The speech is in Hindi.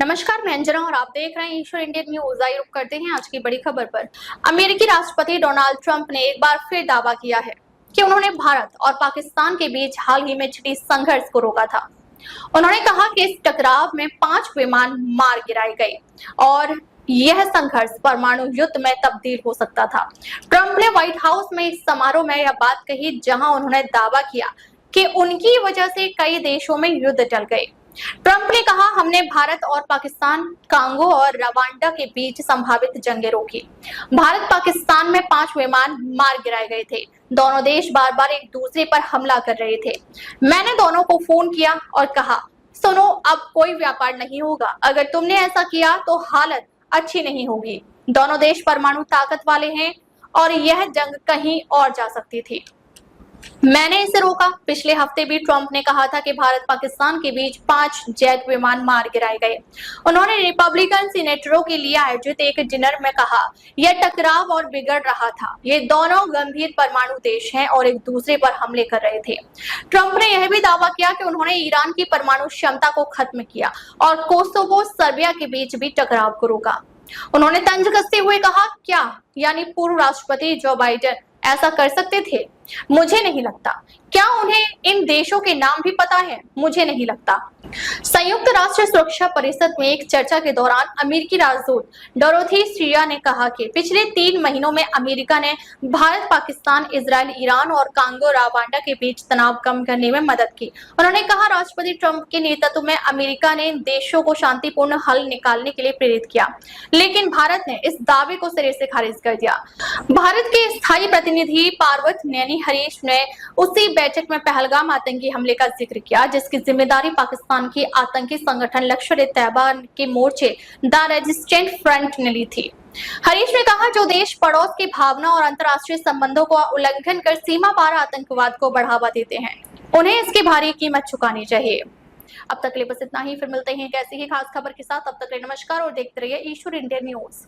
नमस्कार, मैं अंजना और आप देख रहे हैं ईश्वर इंडियन न्यूज। आइए रुक करते हैं आज की बड़ी खबर पर। अमेरिकी राष्ट्रपति डोनाल्ड ट्रंप ने एक बार फिर दावा किया है कि उन्होंने भारत और पाकिस्तान के बीच हाल ही में छिड़ी संघर्ष को रोका था। उन्होंने कहा कि इस टकराव में 5 विमान मार गिराए गए और यह संघर्ष परमाणु युद्ध में तब्दील हो सकता था। ट्रंप ने व्हाइट हाउस में एक समारोह में यह बात कही, जहां उन्होंने दावा किया कि उनकी वजह से कई देशों में युद्ध टल गए। ट्रंप ने कहा, हमने भारत और पाकिस्तान, कांगो और रवांडा के बीच संभावित जंगें रोकी। भारत पाकिस्तान में 5 विमान मार गिराए गए थे। दोनों देश बार बार एक दूसरे पर हमला कर रहे थे। मैंने दोनों को फोन किया और कहा, सुनो, अब कोई व्यापार नहीं होगा। अगर तुमने ऐसा किया तो हालत अच्छी नहीं होगी। दोनों देश परमाणु ताकत वाले हैं और यह जंग कहीं और जा सकती थी। मैंने इसे रोका। पिछले हफ्ते भी ट्रंप ने कहा था कि भारत पाकिस्तान के बीच 5 जेट विमान मार गिराए गए। उन्होंने रिपब्लिकन सीनेटरों के लिए आयोजित एक डिनर में कहा, यह टकराव और बिगड़ रहा था। ये दोनों गंभीर परमाणु देश हैं और एक दूसरे पर हमले कर रहे थे। ट्रंप ने यह भी दावा किया कि उन्होंने ईरान की परमाणु क्षमता को खत्म किया और कोसोवो सर्बिया के बीच भी टकराव को रोका। उन्होंने तंज कसते हुए कहा, क्या यानी पूर्व राष्ट्रपति जो बाइडेन ऐसा कर सकते थे? मुझे नहीं लगता। क्या उन्हें इन देशों के नाम भी पता है? मुझे नहीं लगता। संयुक्त राष्ट्र सुरक्षा परिषद में एक चर्चा के दौरान अमेरिकी राजदूत डोरोथी स्ट्रिया ने कहा कि पिछले 3 महीनों में अमेरिका ने भारत, पाकिस्तान, इजराइल, ईरान और कांगो रवांडा के बीच तनाव कम करने में मदद की। उन्होंने कहा, राष्ट्रपति ट्रंप के नेतृत्व में अमेरिका ने इन देशों को शांतिपूर्ण हल निकालने के लिए प्रेरित किया, लेकिन भारत ने इस दावे को सिरे से खारिज कर दिया। भारत के स्थायी प्रतिनिधि पार्वत नैनी हरीश ने उसी बैठक में पहलगाम आतंकी हमले का जिक्र किया, जिसकी जिम्मेदारी पाकिस्तान की आतंकी संगठन लश्कर-ए-तैयबा के मोर्चे द रेजिस्टेंट फ्रंट ने ली थी। हरीश ने कहा, जो देश पड़ोस की भावना और अंतर्राष्ट्रीय संबंधों का उल्लंघन कर सीमा पार आतंकवाद को बढ़ावा देते हैं, उन्हें इसकी भारी कीमत चुकानी चाहिए। अब तक के लिए बस इतना ही। फिर मिलते हैं एक ऐसी ही खास खबर के साथ। अब तक के लिए नमस्कार और देखते रहिए ईश्वर इंडिया न्यूज।